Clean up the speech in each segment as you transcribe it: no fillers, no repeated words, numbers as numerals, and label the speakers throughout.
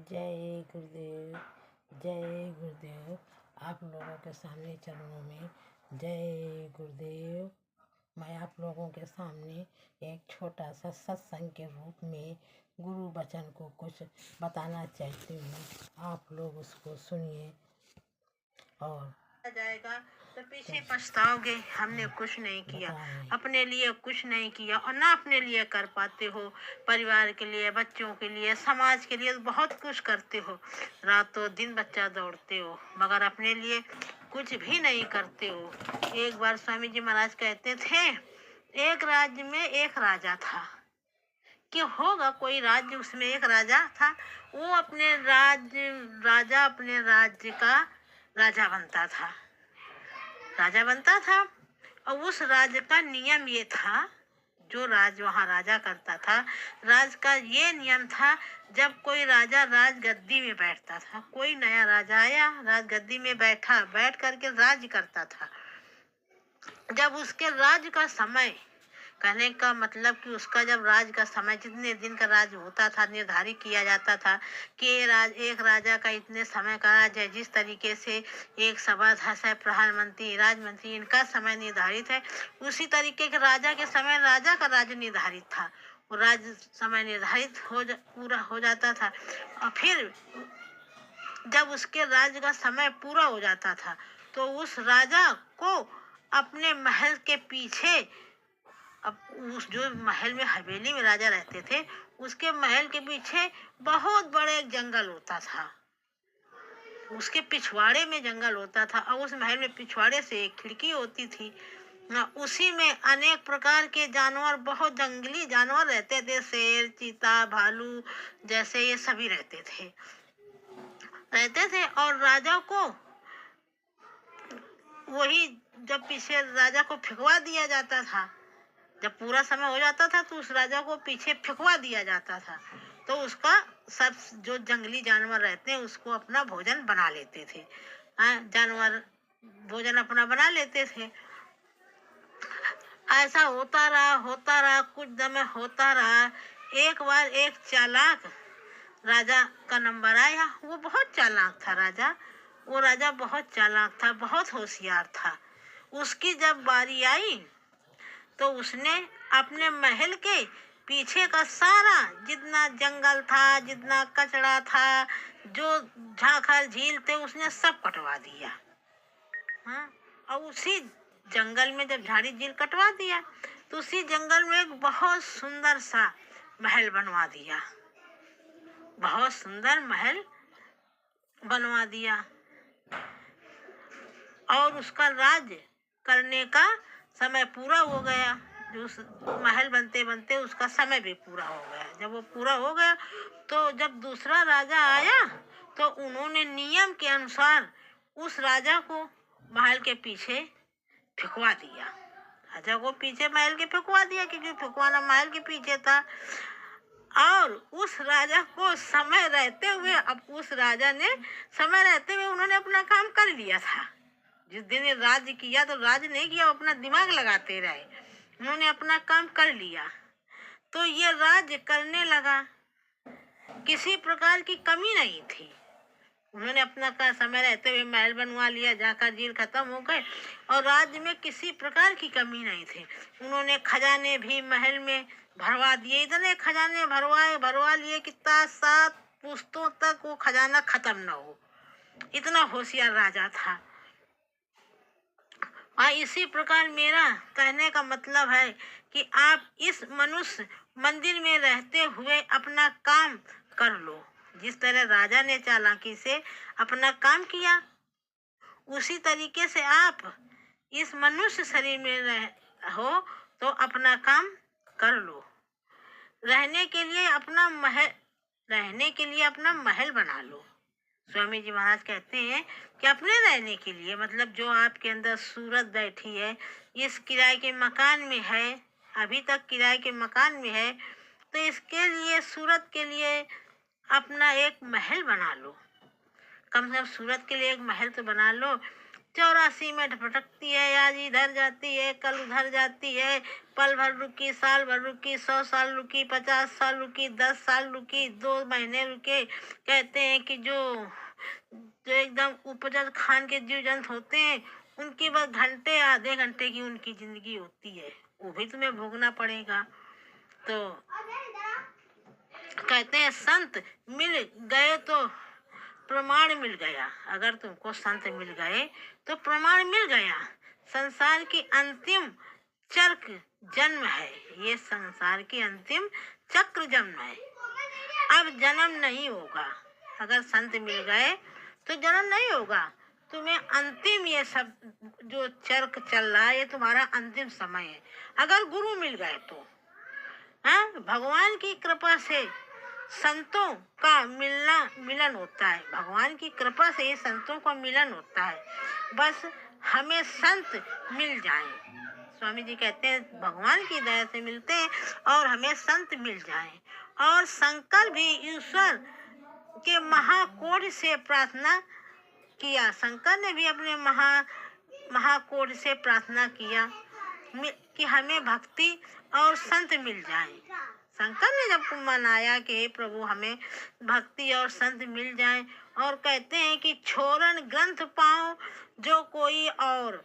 Speaker 1: जय गुरुदेव, जय गुरुदेव। आप लोगों के सामने चरणों में जय गुरुदेव। मैं आप लोगों के सामने एक छोटा सा सत्संग के रूप में गुरु वचन को कुछ बताना चाहती हूँ। आप लोग उसको सुनिए और
Speaker 2: जाएगा तो पीछे पछताओगे। हमने कुछ नहीं किया, अपने लिए कुछ नहीं किया और ना अपने लिए कर पाते हो। परिवार के लिए, बच्चों के लिए, समाज के लिए बहुत कुछ करते हो। रातों दिन बच्चा दौड़ते हो मगर अपने लिए कुछ भी नहीं करते हो। एक बार स्वामी जी महाराज कहते थे, एक राज्य में एक राजा था। कि होगा कोई राज्य, उसमें एक राजा था। वो राजा अपने राज्य का राजा बनता था और उस राज्य का नियम ये था, जो वहाँ राजा करता था, राज का ये नियम था, जब कोई राजा राजगद्दी में बैठता था, कोई नया राजा आया, राजगद्दी में बैठ करके राज करता था। जब उसके राज का समय, कहने का मतलब कि उसका जब राज का समय, जितने दिन का राज होता था, निर्धारित किया जाता था कि एक राजा का इतने समय का राज है। जिस तरीके से एक सभासद है, प्रधानमंत्री, राजमंत्री, इनका समय निर्धारित है, उसी तरीके के राजा के समय राजा का राज निर्धारित था। वो राज समय निर्धारित पूरा हो जाता था और फिर जब उसके राज का समय पूरा हो जाता था तो उस राजा को अपने महल के पीछे, अब उस जो महल में, हवेली में राजा रहते थे, उसके महल के पीछे बहुत बड़े एक जंगल होता था। उसके पिछवाड़े में जंगल होता था और उस महल में पिछवाड़े से एक खिड़की होती थी। उसी में अनेक प्रकार के जानवर, बहुत जंगली जानवर रहते थे। शेर, चीता, भालू जैसे ये सभी रहते थे और राजा को वही, जब पीछे राजा को फेंकवा दिया जाता था, जब पूरा समय हो जाता था तो उस राजा को पीछे फेंकवा दिया जाता था। तो उसका सब जो जंगली जानवर रहते हैं उसको अपना भोजन बना लेते थे। जानवर भोजन अपना बना लेते थे। ऐसा होता रहा, कुछ समय होता रहा। एक बार एक चालाक राजा का नंबर आया। वो बहुत चालाक था राजा। वो राजा बहुत चालाक था, बहुत होशियार था। उसकी जब बारी आई तो उसने अपने महल के पीछे का सारा जितना जंगल था, जितना कचरा था, जो झाखर झील थे, उसने सब कटवा दिया। और उसी जंगल में जब झाड़ी झील कटवा दिया तो उसी जंगल में एक बहुत सुंदर सा महल बनवा दिया। बहुत सुंदर महल बनवा दिया और उसका राज करने का समय पूरा हो गया। जो उस महल बनते बनते उसका समय भी पूरा हो गया। जब वो पूरा हो गया तो जब दूसरा राजा आया तो उन्होंने नियम के अनुसार उस राजा को महल के पीछे फेंकवा दिया। राजा को पीछे महल के फेंकवा दिया, क्योंकि फेंकवाना महल के पीछे था। और उस राजा को समय रहते हुए, अब उस राजा ने समय रहते हुए उन्होंने अपना काम कर लिया था। जिस दिन राज्य किया तो राज्य नहीं किया, अपना दिमाग लगाते रहे। उन्होंने अपना काम कर लिया तो ये राज्य करने लगा। किसी प्रकार की कमी नहीं थी। उन्होंने अपना का समय रहते हुए महल बनवा लिया, जाकर झील खत्म हो गए और राज्य में किसी प्रकार की कमी नहीं थी। उन्होंने खजाने भी महल में भरवा दिए। इतने खजाने भरवा लिए कि 7 पुश्तों तक वो खजाना खत्म न हो। इतना होशियार राजा था। इसी प्रकार मेरा कहने का मतलब है कि आप इस मनुष्य मंदिर में रहते हुए अपना काम कर लो। जिस तरह राजा ने चालाकी से अपना काम किया, उसी तरीके से आप इस मनुष्य शरीर में हो तो अपना काम कर लो। रहने के लिए अपना महल बना लो। स्वामी जी महाराज कहते हैं कि अपने रहने के लिए, मतलब जो आपके अंदर सूरत बैठी है, इस किराए के मकान में है, अभी तक किराए के मकान में है, तो इसके लिए, सूरत के लिए अपना एक महल बना लो। कम से कम सूरत के लिए एक महल तो बना लो। 84 मिनट भटकती है, आज इधर जाती है, कल उधर जाती है, पल भर रुकी, साल भर रुकी, 100 साल रुकी, 50 साल रुकी, 10 साल रुकी, 2 महीने रुके। कहते हैं कि जो जो एकदम उपजत खान के जीव जंतु होते हैं, उनकी बस घंटे आधे घंटे की उनकी जिंदगी होती है, वो भी तुम्हें भोगना पड़ेगा। तो कहते हैं संत मिल गए तो प्रमाण मिल गया। अगर तुमको संत मिल गए तो प्रमाण मिल गया। संसार की अंतिम चक्र जन्म है, ये संसार की अंतिम चक्र जन्म है, अब जन्म नहीं होगा। अगर संत मिल गए तो जन्म नहीं होगा। तुम्हें अंतिम ये सब जो चक्र चल रहा है, ये तुम्हारा अंतिम समय है। अगर गुरु मिल गए तो भगवान की कृपा से संतों का मिलन होता है। भगवान की कृपा से ही संतों का मिलन होता है। बस हमें संत मिल जाएं। स्वामी जी कहते हैं भगवान की दया से मिलते हैं और हमें संत मिल जाएं। और शंकर भी ईश्वर के महाकोट से प्रार्थना किया। शंकर ने भी अपने महाकोट से प्रार्थना किया कि हमें भक्ति और संत मिल जाए। शंकर ने जब मनाया कि हे प्रभु हमें भक्ति और संत मिल जाए, और कहते हैं कि छोरन ग्रंथ पाओ जो कोई और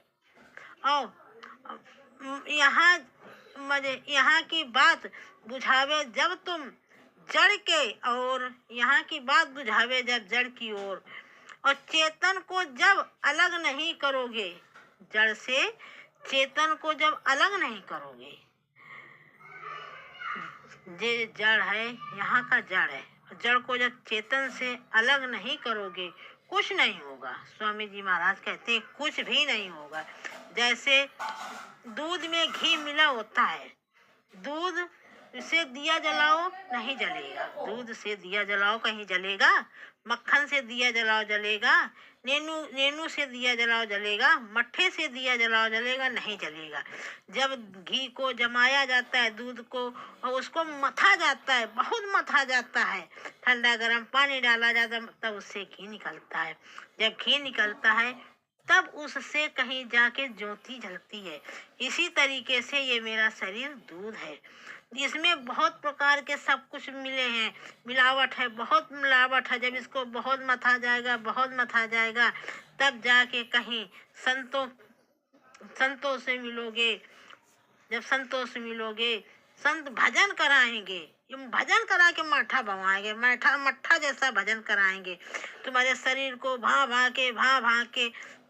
Speaker 2: यहाँ की बात बुझावे जब तुम जड़ के, और यहाँ की बात बुझावे जब जड़ की ओर, और चेतन को जब अलग नहीं करोगे, जड़ से चेतन को जब अलग नहीं करोगे, ये जड़ है, यहाँ का जड़ है, जड़ को जब चेतन से अलग नहीं करोगे कुछ नहीं होगा। स्वामी जी महाराज कहते हैं कुछ भी नहीं होगा। जैसे दूध में घी मिला होता है, दूध से दिया जलाओ नहीं जलेगा, दूध से दिया जलाओ कहीं जलेगा, मक्खन से दिया जलाओ जलेगा, नेनू से दिया जलाओ जलेगा, मट्ठे से दिया जलाओ जलेगा नहीं जलेगा। जब घी को जमाया जाता है, दूध को, और उसको मथा जाता है, बहुत मथा जाता है, ठंडा गर्म पानी डाला जाता है, तब उससे घी निकलता है। जब घी निकलता है तब उससे कहीं जाके ज्योति जलती है। इसी तरीके से ये मेरा शरीर दूध है, इसमें बहुत प्रकार के सब कुछ मिले हैं, मिलावट है, बहुत मिलावट है। जब इसको बहुत मथा जाएगा तब जाके कहीं संतों से मिलोगे। जब संतों से मिलोगे, संत भजन कराएंगे, भजन करा के मट्ठा भवाएंगे, मट्ठा जैसा भजन कराएंगे तुम्हारे शरीर को, भा के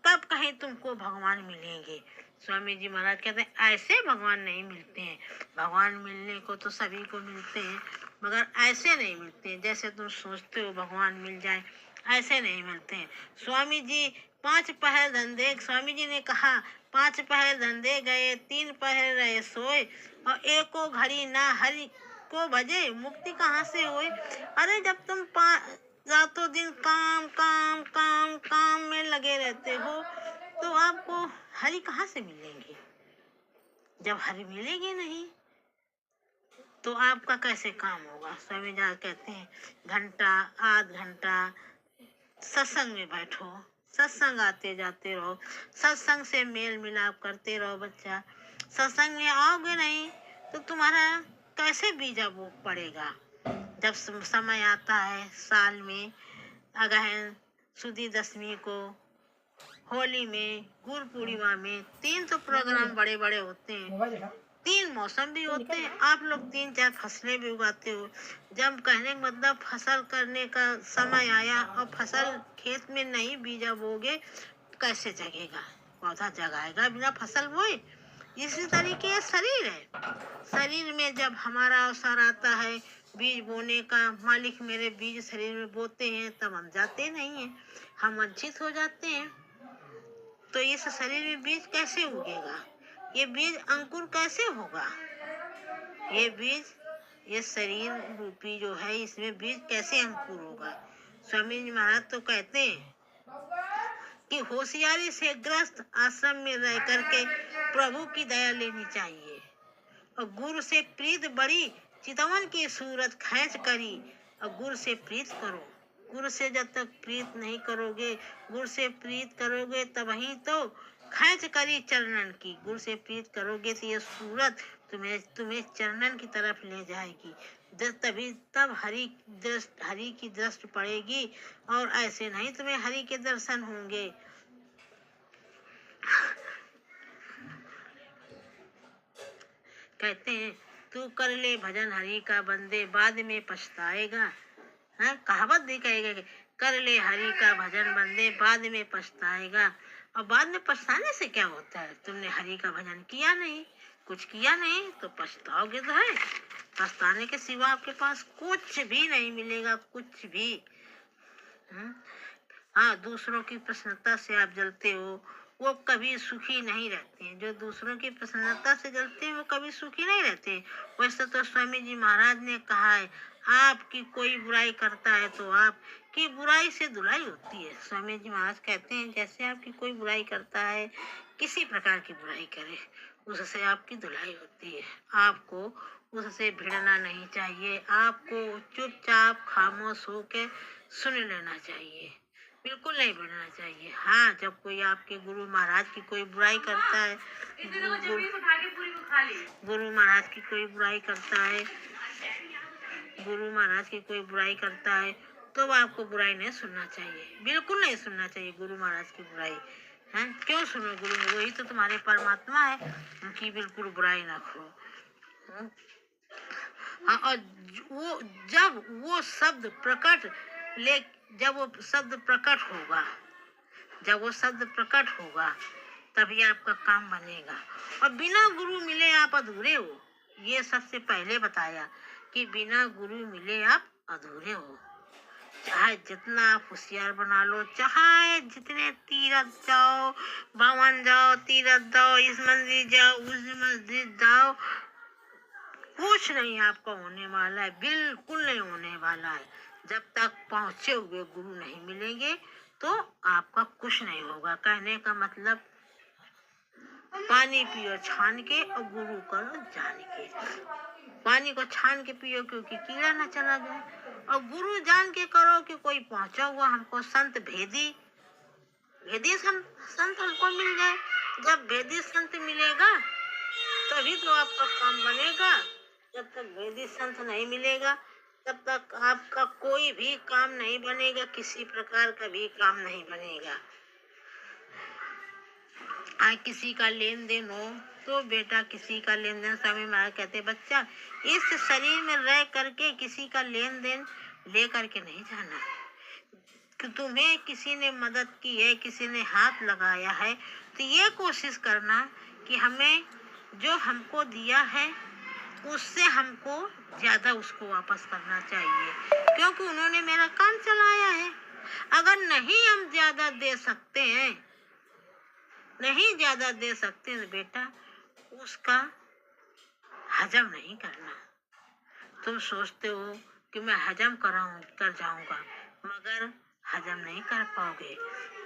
Speaker 2: तब कहीं तुमको भगवान मिलेंगे। स्वामी जी महाराज कहते हैं ऐसे भगवान नहीं मिलते हैं। भगवान मिलने को तो सभी को मिलते हैं, मगर ऐसे नहीं मिलते हैं जैसे तुम सोचते हो भगवान मिल जाए, ऐसे नहीं मिलते हैं। स्वामी जी 5 पहर धंधे, स्वामी जी ने कहा 5 पहर धंधे गए, 3 पहर रहे सोए, और एको घड़ी ना हरि को भजे, मुक्ति कहाँ से होए। अरे जब तुम रातों दिन काम में लगे रहते हो तो आपको हरि कहाँ से मिलेंगे। जब हरि मिलेगी नहीं तो आपका कैसे काम होगा। स्वामी जी कहते हैं घंटा आध घंटा सत्संग में बैठो, सत्संग आते जाते रहो, सत्संग से मेल मिलाप करते रहो। बच्चा सत्संग में आओगे नहीं तो तुम्हारा कैसे बीजा वो पड़ेगा। जब समय आता है साल में, अगहन, सुदी दशमी को, होली में, गुरु पूर्णिमा में, 3 तो प्रोग्राम बड़े बड़े होते हैं, 3 मौसम भी होते हैं। आप लोग 3-4 फसलें भी उगाते हो। जब कहने का मतलब फसल करने का समय आया और फसल खेत में नहीं बीजा बोगे कैसे जगेगा, पौधा जगाएगा बिना फसल बोए। इसी तरीके शरीर है, शरीर में जब हमारा अवसर आता है बीज बोने का, मालिक मेरे बीज शरीर में बोते हैं, तब हम जाते नहीं हैं, हम वंचित हो जाते हैं। तो इस शरीर में बीज कैसे उगेगा, ये बीज अंकुर कैसे होगा, ये बीज, ये शरीर रूपी जो है इसमें बीज कैसे अंकुर होगा। स्वामी जी महाराज तो कहते हैं कि होशियारी से ग्रस्त आश्रम में रह करके प्रभु की दया लेनी चाहिए, और गुरु से प्रीत बड़ी चितवन की सूरत खैच करी, और गुरु से प्रीत करो। गुरु से जब तक प्रीत नहीं करोगे, गुरु से प्रीत करोगे तभी तो खैच करी चरणन की। गुरु से प्रीत करोगे तो ये सूरत तुम्हें तुम्हें चरणन की तरफ ले जाएगी। तभी तब हरि की दृष्टि पड़ेगी, और ऐसे नहीं तुम्हें हरि के दर्शन होंगे। कहते हैं तू कर ले भजन हरि का बंदे, बाद में पछताएगा। हाँ, कहावत भी कहेगा कि कर ले हरि का भजन बंदे, बाद में पछताएगा। और बाद में पछताने से क्या होता है? तुमने हरि का भजन किया नहीं, कुछ किया नहीं, तो पछताओगे तो है। पछताने के सिवा आपके पास कुछ भी नहीं मिलेगा, कुछ भी। हाँ, दूसरों की प्रसन्नता से आप जलते हो, वो कभी सुखी नहीं रहते हैं। जो दूसरों की प्रसन्नता से जलते हैं वो कभी सुखी नहीं रहते। वैसे तो स्वामी जी महाराज ने कहा है, आपकी कोई बुराई करता है तो आपकी बुराई से धुलाई होती है। स्वामी जी महाराज कहते हैं जैसे आपकी कोई बुराई करता है, किसी प्रकार की बुराई करे, उससे आपकी धुलाई होती है। आपको उससे भिड़ना नहीं चाहिए, आपको चुपचाप खामोश होकर सुन लेना चाहिए, बिल्कुल नहीं भिड़ना चाहिए। हाँ, जब कोई आपके गुरु महाराज की कोई बुराई करता है, गुरु महाराज की कोई बुराई करता है, गुरु महाराज की कोई बुराई करता है, तो आपको बुराई नहीं सुनना चाहिए, बिल्कुल नहीं सुनना चाहिए गुरु महाराज की बुराई। हैं, क्यों सुनो? गुरु वही तो तुम्हारे परमात्मा है, उनकी बिल्कुल बुराई ना करो। हाँ, और वो जब वो शब्द प्रकट ले जब वो शब्द प्रकट होगा, जब वो शब्द प्रकट होगा तभी आपका काम बनेगा। और बिना गुरु मिले आप अधूरे हो, ये सबसे पहले बताया कि बिना गुरु मिले आप अधूरे हो। चाहे जितना आप होशियार बना लो, चाहे जितने तीरथ जाओ, भवन जाओ, तीरथ जाओ, इस मंदिर जाओ, उस मस्जिद जाओ, कुछ नहीं आपका होने वाला है, बिल्कुल नहीं होने वाला है। जब तक पहुंचे हुए गुरु नहीं मिलेंगे तो आपका कुछ नहीं होगा। कहने का मतलब, पानी पियो छान के और गुरु करो जान के। पानी को छान के पियो क्योंकि कीड़ा ना चला जाए, और गुरु जान के करो कि कोई पहुंचा हुआ हमको संत भेदी संत हमको मिल जाए। जब भेदी संत मिलेगा तभी तो आपका काम बनेगा। जब तक भेदी संत नहीं मिलेगा तब तक आपका कोई भी काम नहीं बनेगा, किसी प्रकार का भी काम नहीं बनेगा। किसी का लेन देन हो तो बेटा किसी का लेन देन, स्वामी महाराज कहते बच्चा इस शरीर में रह करके किसी का लेन देन ले करके नहीं जाना। कि तुम्हें किसी ने मदद की है, किसी ने हाथ लगाया है, तो ये कोशिश करना कि हमें जो हमको दिया है उससे हमको ज्यादा उसको वापस करना चाहिए, क्योंकि उन्होंने मेरा काम चलाया है। अगर नहीं हम ज्यादा दे सकते हैं, नहीं ज्यादा दे सकते तो बेटा उसका हजम नहीं करना। तुम सोचते हो कि मैं हजम कर जाऊंगा, मगर हजम नहीं कर पाओगे।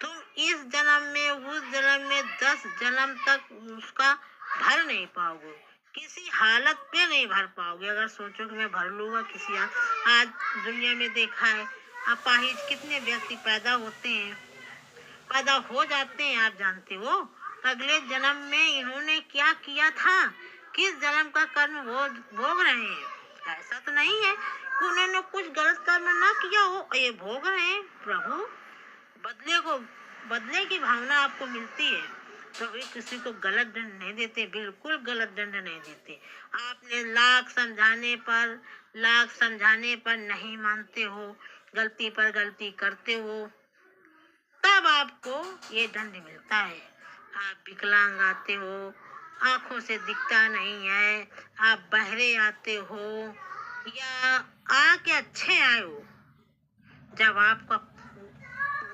Speaker 2: तुम इस जन्म में उस जन्म में 10 जन्म तक उसका भर नहीं पाओगे, किसी हालत पे नहीं भर पाओगे। अगर सोचो कि मैं भर लूंगा किसी आज दुनिया में देखा है अपाहिज कितने व्यक्ति पैदा होते हैं, पैदा हो जाते हैं, आप जानते हो अगले जन्म में इन्होंने क्या किया था, किस जन्म का कर्म भोग रहे हैं। ऐसा तो नहीं है कि उन्होंने कुछ गलत कर्म ना किया हो, ये भोग रहे हैं। प्रभु बदले की भावना आपको मिलती है तो वे किसी को गलत दंड नहीं देते, बिल्कुल गलत दंड नहीं देते। आपने लाख समझाने पर नहीं मानते हो, गलती पर गलती करते हो, तब आपको ये दंड मिलता है। आप विकलांग आते हो, आंखों से दिखता नहीं है, आप बहरे आते हो या आके अच्छे आए हो, जब आपका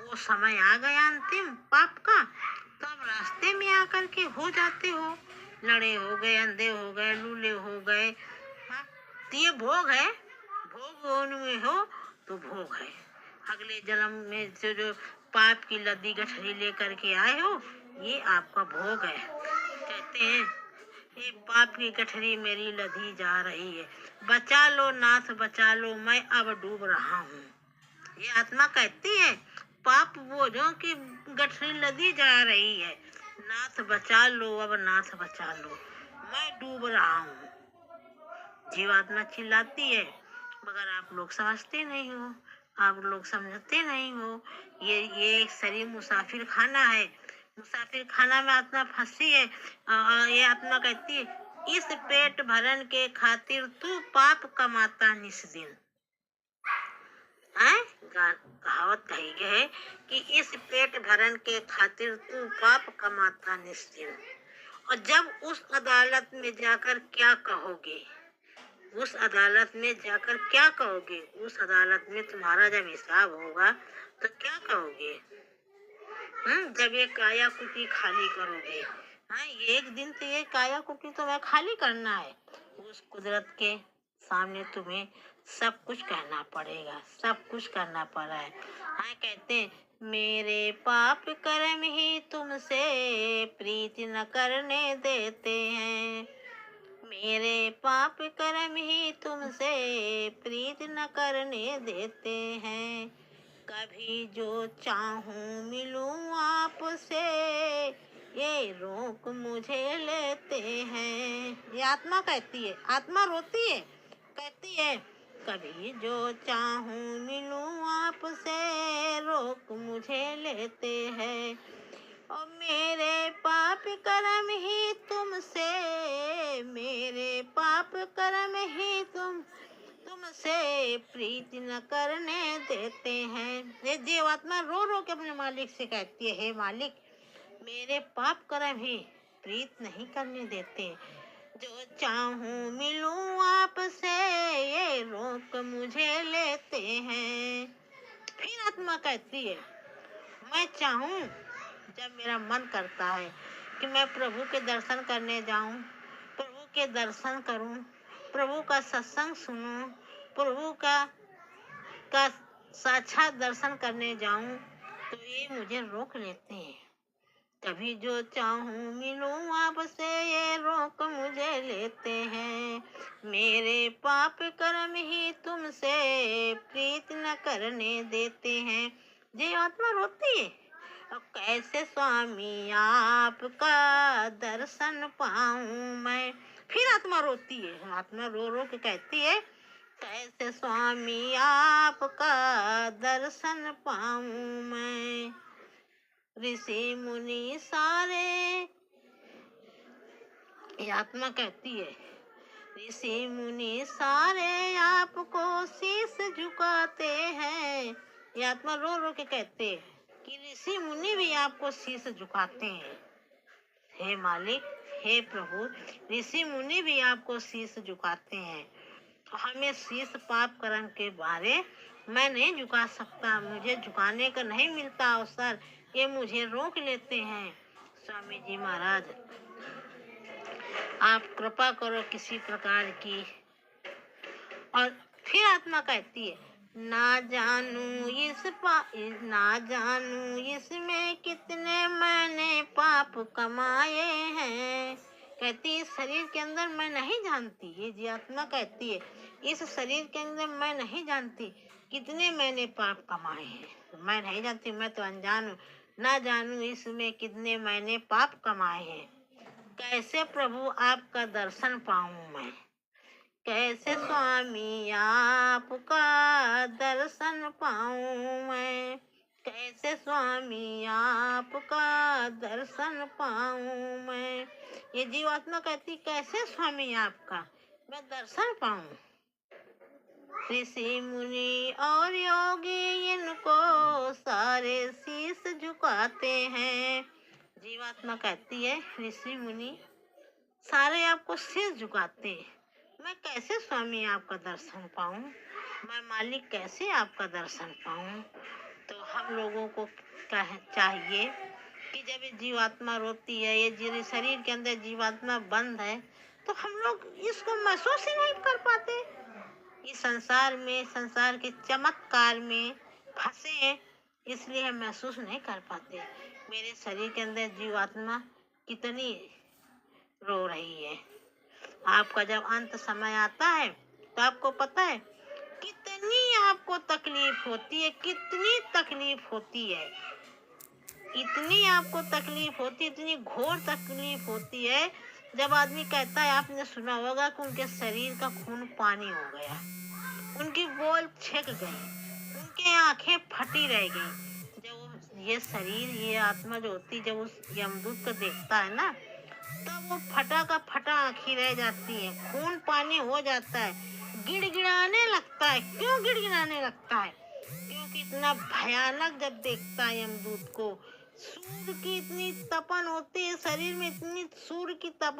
Speaker 2: वो समय आ गया अंतिम पाप का, तब रास्ते में आकर के हो जाते हो, लड़े हो गए, अंधे हो गए, लूले हो गए। हाँ, तो ये भोग है, भोग में हो तो भोग है। अगले जन्म में जो पाप की लदी गठरी लेकर के आए हो, ये आपका भोग है। कहते हैं ये पाप की गठरी मेरी लदी जा रही है, बचा लो नाथ बचा लो, मैं अब डूब रहा हूँ। ये आत्मा कहती है पाप बोझों की गठरी लदी जा रही है, नाथ बचा लो, अब नाथ बचा लो, मैं डूब रहा हूँ। जीवात्मा चिल्लाती है, मगर आप लोग समझते नहीं हो, आप लोग समझते नहीं हो। ये एक शरीर मुसाफिर खाना है, मुसाफिर खाना में आत्मा फंसी है। ये आत्मा कहती है इस पेट भरण के खातिर तू पाप कमाता निस दिन। हैं? कहावत कही गई है कि इस पेट भरण के खातिर तू पाप कमाता निस दिन। और जब उस अदालत में जाकर क्या कहोगे, उस अदालत में जाकर क्या कहोगे, उस अदालत में तुम्हारा जब हिसाब होगा तो क्या कहोगे? जब ये काया कुटी खाली करोगे। हाँ, एक दिन तो ये काया कुटी तुम्हें खाली करना है। उस कुदरत के सामने तुम्हें सब कुछ कहना पड़ेगा, सब कुछ करना पड़ा है। हाँ, कहते हैं मेरे पाप कर्म ही तुमसे प्रीति न करने देते हैं, मेरे पाप कर्म ही तुमसे प्रीत न करने देते हैं, कभी जो चाहूं मिलूं आपसे ये रोक मुझे लेते हैं। ये आत्मा कहती है, आत्मा रोती है, कहती है कभी जो चाहूं मिलूं आपसे रोक मुझे लेते हैं, और मेरे पाप कर्म ही तुमसे, मेरे पाप कर्म ही तुमसे प्रीति न करने देते हैं। ये जीवात्मा रो रो के अपने मालिक से कहती है, हे मालिक मेरे पाप कर्म ही प्रीत नहीं करने देते, जो चाहूं मिलूं आपसे ये रोक मुझे लेते हैं। फिर आत्मा कहती है मैं चाहूं, जब मेरा मन करता है कि मैं प्रभु के दर्शन करने जाऊं, प्रभु के दर्शन करूं, प्रभु का सत्संग सुनूं, प्रभु का साक्षात दर्शन करने जाऊं, तो ये मुझे रोक लेते हैं। कभी जो चाहूं मिलूं आपसे ये रोक मुझे लेते हैं, मेरे पाप कर्म ही तुमसे प्रीत न करने देते हैं। जी आत्मा रोती है, और कैसे स्वामी आपका दर्शन पाऊं मैं। फिर आत्मा रोती है, आत्मा रो रो के कहती है कैसे स्वामी आपका दर्शन पाऊं मैं। ऋषि मुनि सारे, ये आत्मा कहती है ऋषि मुनि सारे आपको शीश झुकाते हैं। ये आत्मा रो रो के कहते हैं कि ऋषि मुनि भी आपको शीश झुकाते हैं। हे मालिक, हे प्रभु, ऋषि मुनि भी आपको शीश झुकाते हैं, तो हमें शीश पाप कर्म के बारे मैं नहीं झुका सकता, मुझे झुकाने का नहीं मिलता अवसर, ये मुझे रोक लेते हैं। स्वामी जी महाराज आप कृपा करो किसी प्रकार की। और फिर आत्मा कहती है ना जानू इसमें कितने मैंने पाप कमाए हैं। कहती है इस शरीर के अंदर मैं नहीं जानती, ये जी आत्मा कहती है इस शरीर के अंदर मैं नहीं जानती कितने मैंने पाप कमाए हैं, मैं नहीं जानती, मैं तो अनजान हूँ। ना जानू इसमें कितने मैंने पाप कमाए हैं, कैसे प्रभु आपका दर्शन पाऊं मैं, कैसे स्वामी आपका दर्शन पाऊं मैं, कैसे स्वामी आपका दर्शन पाऊं मैं। ये जीवात्मा कहती कैसे स्वामी आपका मैं दर्शन पाऊं। ऋषि मुनि और योगी इनको सारे शीश झुकाते हैं। जीवात्मा कहती है ऋषि मुनि सारे आपको शीश झुकाते हैं, मैं कैसे स्वामी आपका दर्शन पाऊं, मैं मालिक कैसे आपका दर्शन पाऊं। तो हम लोगों को चाहिए कि जब ये जीवात्मा रोती है, ये शरीर के अंदर जीवात्मा बंद है, तो हम लोग इसको महसूस ही नहीं कर पाते। इस संसार में, संसार के चमत्कार में फंसे हैं, इसलिए हम महसूस नहीं कर पाते मेरे शरीर के अंदर जीवात्मा कितनी रो रही है। आपका जब अंत समय आता है तो आपको पता है कितनी आपको तकलीफ होती है, कितनी तकलीफ होती है, इतनी आपको तकलीफ होती है, इतनी घोर तकलीफ होती है। जब आदमी कहता है, आपने सुना होगा कि उनके शरीर का खून पानी हो गया, उनकी बोल छिक गई, उनके आंखें फटी रह गई। जब ये शरीर, ये आत्मा जो होती, जब उस यमदूत को देखता है ना, तब वो फटा का फटा आंखें रह जाती है, खून पानी हो जाता है, गिड़गिड़ाने लगता है। क्यों गिड़गिड़ाने लगता है? क्योंकि इतना भयानक जब देखता है यमदूत को, सूर्य की इतनी तपन होती है शरीर में, इतनी सूर्य की तपन